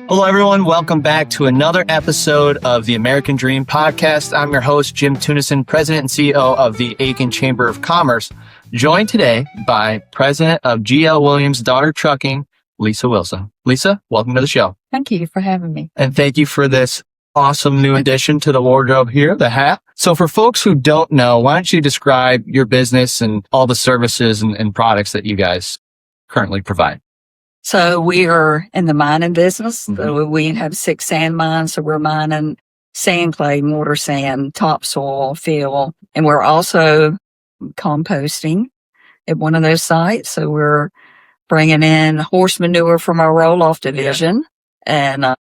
Hello, everyone. Welcome back to another episode of the American Dream podcast. I'm your host, Jim Tunison, President and CEO of the Aiken Chamber of Commerce, joined today by President of GL Williams Daughter Trucking, Lisa Wilson. Lisa, welcome to the show. Thank you for having me. And thank you for this awesome new addition to the wardrobe here, the hat. So for folks who don't know, why don't you describe your business and all the services and products that you guys currently provide? So we are in the mining business. So we have 6 sand mines. So we're mining sand, clay, mortar, sand, topsoil, fill. And we're also composting at one of those sites. So we're bringing in horse manure from our roll-off division and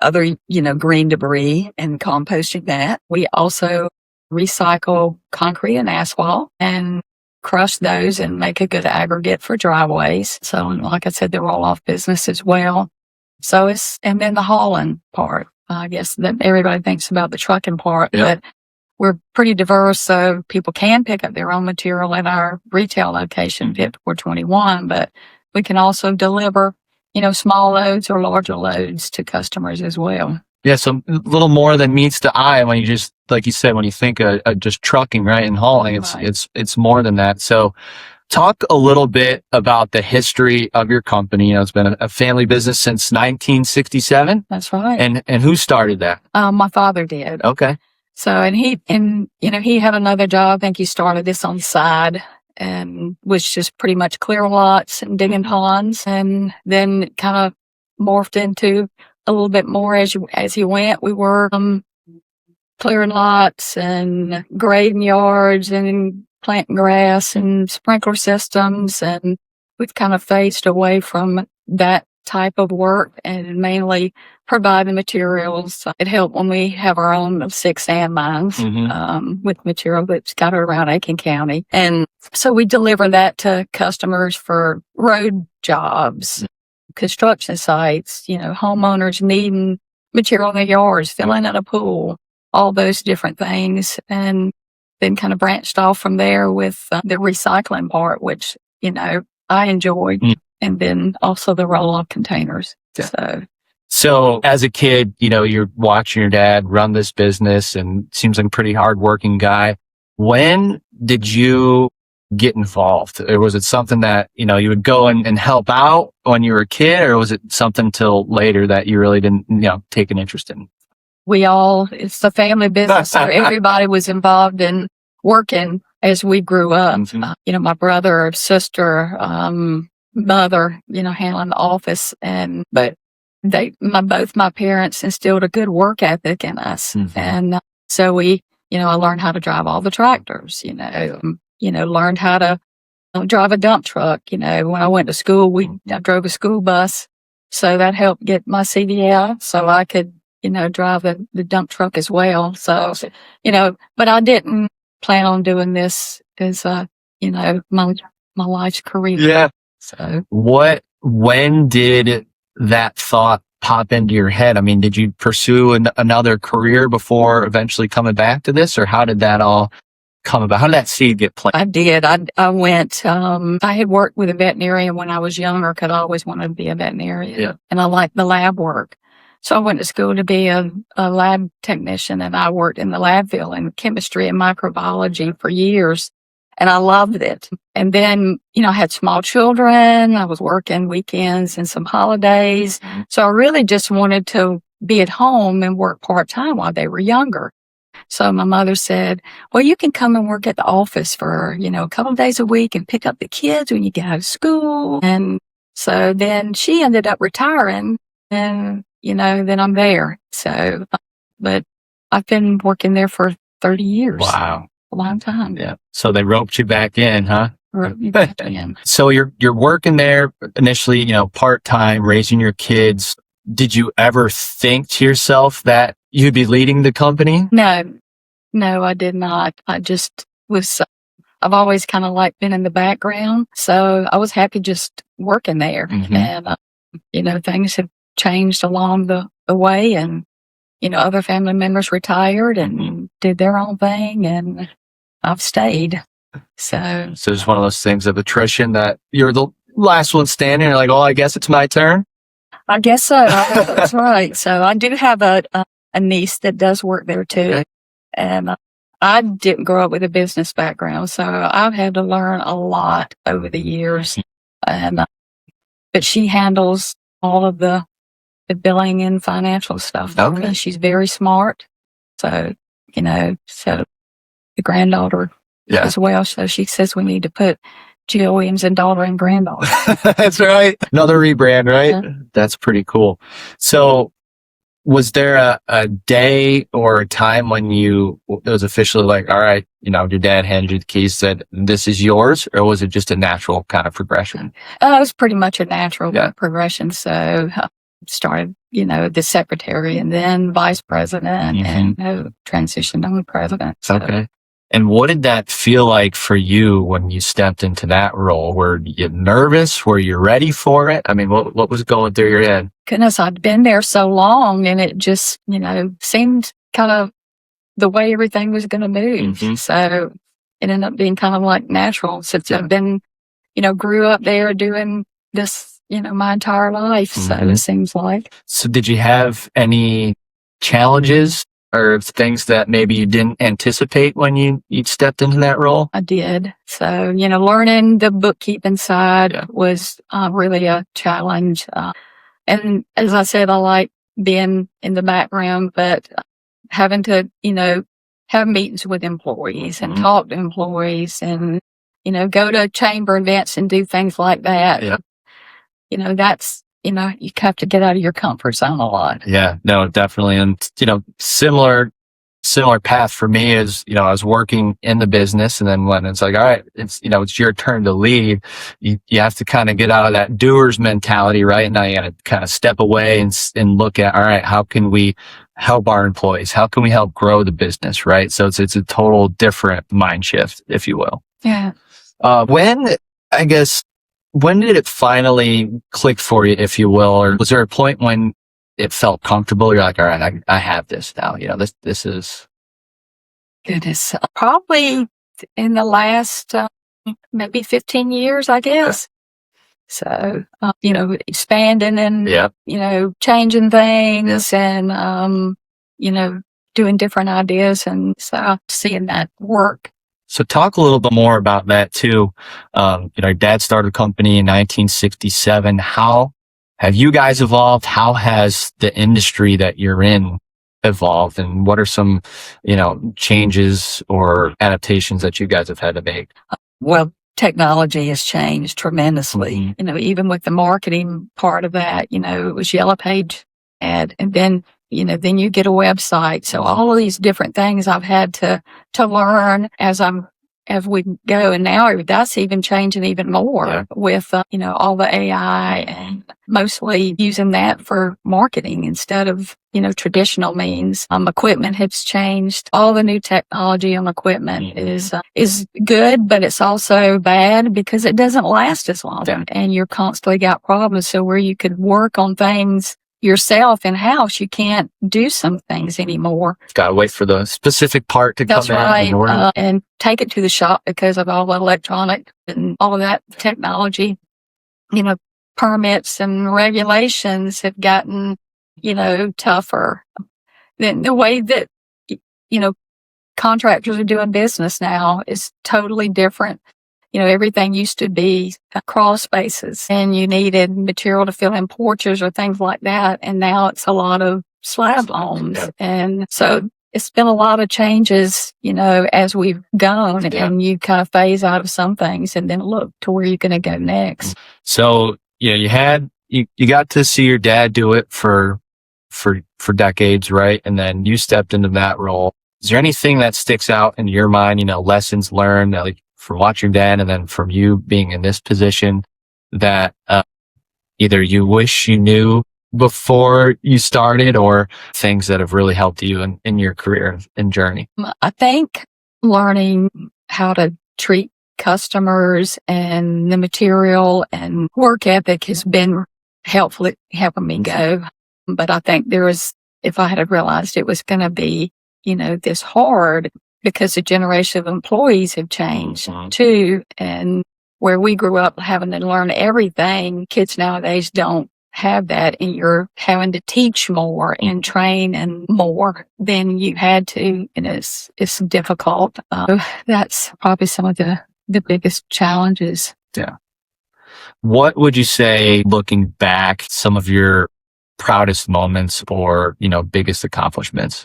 other, green debris and composting that. We also recycle concrete and asphalt and crush those and make a good aggregate for driveways. So like I said, the roll-off business as well. And then the hauling part. I guess that everybody thinks about the trucking part, but we're pretty diverse. So people can pick up their own material at our retail location, 5421, but we can also deliver, small loads or larger loads to customers as well. Yeah, so a little more than meets the eye when you just, like you said, when you think of just trucking, right, and hauling, it's more than that. So talk a little bit about the history of your company. It's been a family business since 1967. That's right. And who started that? My father did. Okay. So, and he had another job. I think he started this on the side and was just pretty much clearing lots and digging ponds, and then it kind of morphed into a little bit more as he went. We were clearing lots and grading yards and planting grass and sprinkler systems, and we've kind of phased away from that type of work and mainly provide the materials. It helped when we have our own 6 sand mines with material that's scattered around Aiken County. And so we deliver that to customers for road jobs, construction sites, homeowners needing material in their yards, filling in a pool, all those different things. And then kind of branched off from there with the recycling part, which, I enjoyed. And then also the roll-off containers. Yeah. So as a kid, you're watching your dad run this business and seems like a pretty hardworking guy. When did you get involved? Or was it something that, you would go and help out when you were a kid, or was it something till later that you really didn't, take an interest in? It's a family business, so everybody was involved in working as we grew up. My brother, sister, mother, handling the office, but both my parents instilled a good work ethic in us. And so I learned how to drive all the tractors, learned how to drive a dump truck. When I went to school, I drove a school bus. So that helped get my CDL so I could, drive the dump truck as well. So, but I didn't plan on doing this as, my life's career. Yeah. So when did that thought pop into your head? I mean, did you pursue another career before eventually coming back to this, or how did that all come about? How did that seed get planted? I did. I went, I had worked with a veterinarian when I was younger because I always wanted to be a veterinarian, and I liked the lab work. So I went to school to be a lab technician, and I worked in the lab field in chemistry and microbiology for years. And I loved it. And then, I had small children. I was working weekends and some holidays. So I really just wanted to be at home and work part-time while they were younger. So my mother said, well, you can come and work at the office for, a couple of days a week and pick up the kids when you get out of school. And so then she ended up retiring, and, then I'm there. So, but I've been working there for 30 years. Wow. A long time. Yeah. So they roped you back in, huh? Roped me back in. So you're working there initially, part-time, raising your kids. Did you ever think to yourself that you'd be leading the company? No, I did not. I just was, I've always kind of been in the background. So I was happy just working there. And, things have changed along the way, and, other family members retired and did their own thing, and I've stayed. So it's one of those things of attrition that you're the last one standing. You're like, oh, I guess it's my turn. I guess so. That's right. So I do have a niece that does work there too. Okay. And I didn't grow up with a business background, so I've had to learn a lot over the years. And but she handles all of the billing and financial stuff. Okay. She's very smart. So, so the granddaughter as well. So she says we need to put Jill Williams and daughter and granddaughter. That's right. Another rebrand, right? That's pretty cool. So was there a day or a time when it was officially like, all right, your dad handed you the keys, said, this is yours, or was it just a natural kind of progression? It was pretty much a natural progression. So started, the secretary and then vice president and transitioned on to president. So. Okay. And what did that feel like for you when you stepped into that role? Were you nervous? Were you ready for it? I mean, what was going through your head? Goodness, I'd been there so long and it just, seemed kind of the way everything was going to move. So it ended up being kind of like natural since I've been, grew up there doing this, my entire life. So it seems like. So did you have any challenges or things that maybe you didn't anticipate when you stepped into that role? I did. So, learning the bookkeeping side was really a challenge. And as I said, I like being in the background, but having to, have meetings with employees and talk to employees and, go to chamber events and do things like that. Yeah. That's, you have to get out of your comfort zone a lot. Yeah, no, definitely. And, similar path for me is, I was working in the business and then when it's like, all right, it's your turn to lead, you have to kind of get out of that doer's mentality, right? And now you got to kind of step away and look at, all right, how can we help our employees? How can we help grow the business, right? So it's a total different mind shift, if you will. Yeah. When did it finally click for you, if you will? Or was there a point when it felt comfortable? You're like, all right, I have this now. This is. Goodness. Probably in the last maybe 15 years, I guess. So, expanding and, changing things and, doing different ideas. And so seeing that work. So talk a little bit more about that too. Dad started a company in 1967. How have you guys evolved? How has the industry that you're in evolved? And what are some, changes or adaptations that you guys have had to make? Well, technology has changed tremendously. Even with the marketing part of that, it was Yellow Page ad and then you get a website. So all of these different things I've had to learn as we go. And now that's even changing even more with, all the AI and mostly using that for marketing instead of, traditional means. Equipment has changed. All the new technology on equipment is good, but it's also bad because it doesn't last as long and you're constantly got problems. So where you could work on things yourself in house, you can't do some things anymore. Got to wait for the specific part to come in. That's right. And take it to the shop because of all the electronic and all of that technology. Permits and regulations have gotten, tougher. Then the way that, contractors are doing business now is totally different. Everything used to be crawl spaces and you needed material to fill in porches or things like that. And now it's a lot of slab homes. And so it's been a lot of changes, as we've gone and you kind of phase out of some things and then look to where you're going to go next. So, you got to see your dad do it for decades, right? And then you stepped into that role. Is there anything that sticks out in your mind, lessons learned, like, from watching dad and then from you being in this position that either you wish you knew before you started or things that have really helped you in your career and journey? I think learning how to treat customers and the material and work ethic has been helping me go. But I think if I had realized it was going to be, this hard, because the generation of employees have changed too. And where we grew up having to learn everything, kids nowadays don't have that and you're having to teach more and train and more than you had to, and it's difficult. That's probably some of the biggest challenges. Yeah. What would you say, looking back, some of your proudest moments or, biggest accomplishments?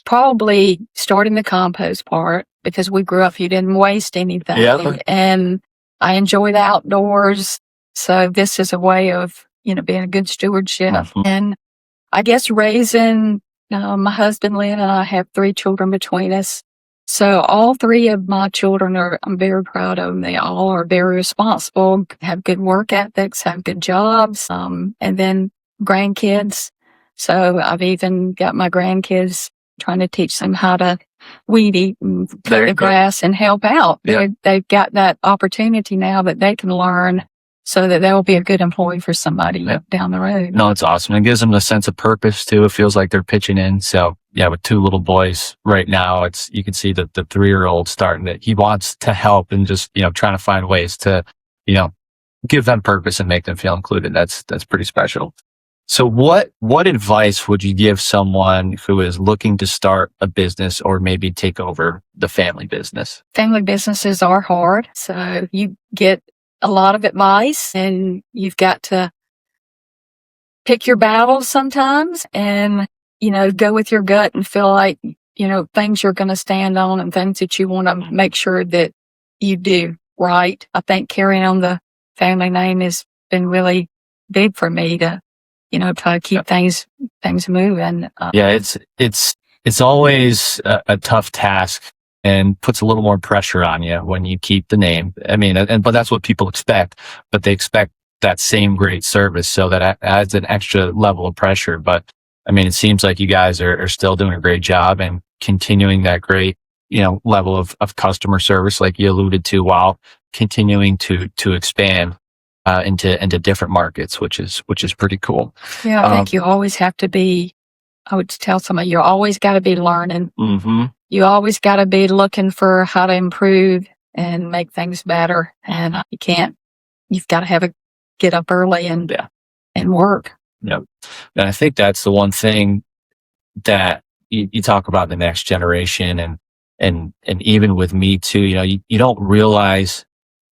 Probably starting the compost part, because we grew up, you didn't waste anything. Yeah. And I enjoy the outdoors. So this is a way of, being a good stewardship. Mm-hmm. And I guess raising, my husband, Lynn, and I have 3 children between us. So all 3 of my children I'm very proud of them. They all are very responsible, have good work ethics, have good jobs, and then grandkids. So I've even got my grandkids trying to teach them how to weed eat and cut the grass and help out. Yeah. They've got that opportunity now that they can learn so that they'll be a good employee for somebody down the road. No, it's awesome. It gives them a sense of purpose too. It feels like they're pitching in. So yeah, with 2 little boys right now, you can see that the 3-year-old starting that he wants to help and just, trying to find ways to, give them purpose and make them feel included. That's pretty special. So what advice would you give someone who is looking to start a business or maybe take over the family business? Family businesses are hard. So you get a lot of advice and you've got to pick your battles sometimes and, go with your gut and feel like, things you're going to stand on and things that you want to make sure that you do right. I think carrying on the family name has been really big for me to, try to keep things moving. Yeah, it's always a tough task and puts a little more pressure on you when you keep the name. I mean, but that's what people expect, but they expect that same great service. So that adds an extra level of pressure. But I mean, it seems like you guys are still doing a great job and continuing that great, level of customer service, like you alluded to, while continuing to expand into different markets, which is pretty cool. Yeah, I think you always have to be. I would tell somebody you always got to be learning. Mm-hmm. You always got to be looking for how to improve and make things better. And you've got to get up early and work. Yep. And I think that's the one thing that you talk about the next generation and even with me too, you don't realize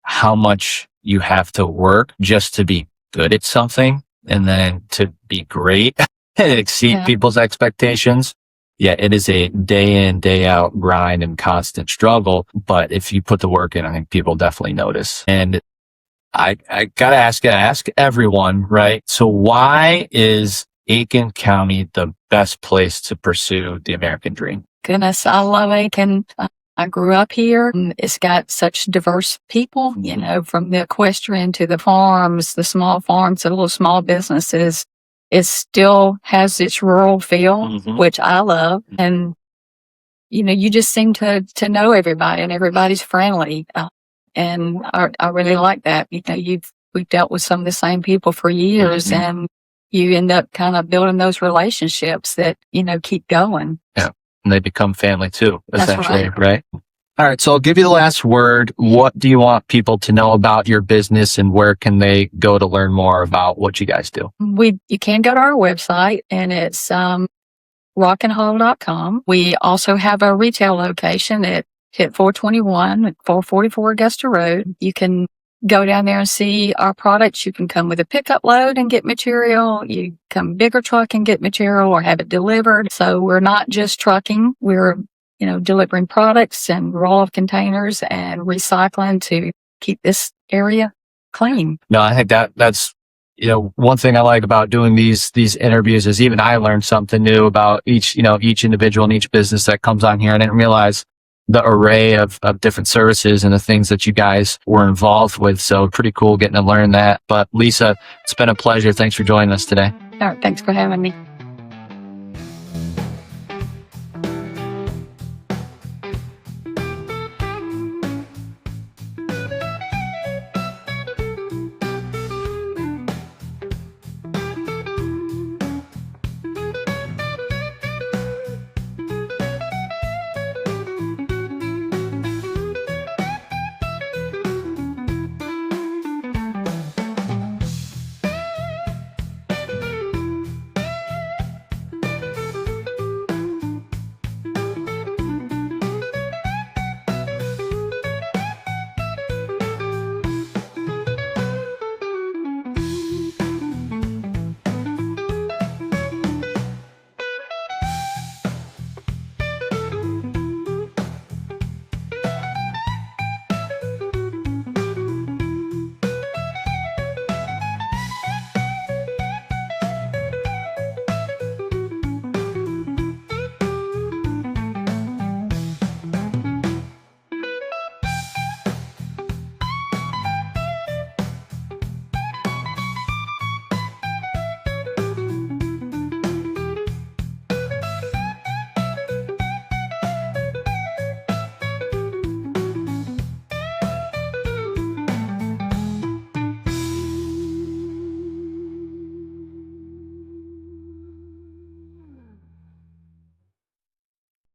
how much you have to work just to be good at something and then to be great and exceed people's expectations. Yeah, it is a day in, day out grind and constant struggle. But if you put the work in, I think people definitely notice. And I gotta ask everyone, right? So why is Aiken County the best place to pursue the American dream? Goodness, I love Aiken. I grew up here. It's got such diverse people, from the equestrian to the farms, the small farms, the little small businesses. It still has its rural feel, which I love. And, you just seem to know everybody and everybody's friendly. And I really like that. We've dealt with some of the same people for years and you end up kind of building those relationships that, keep going. Yeah. And they become family too, essentially, That's right? All right. So I'll give you the last word. What do you want people to know about your business and where can they go to learn more about what you guys do? You can go to our website and it's, rockandhall.com. We also have a retail location at Hit 421 at 444 Augusta Road. You can go down there and see our products. You can come with a pickup load and get material. You come bigger truck and get material or have it delivered. So we're not just trucking. We're, delivering products and roll-off containers and recycling to keep this area clean. No, I think that's, one thing I like about doing these interviews is even I learned something new about each individual and each business that comes on here. I didn't realize the array of different services and the things that you guys were involved with. So pretty cool getting to learn that. But Lisa, it's been a pleasure. Thanks for joining us today. All right. Thanks for having me.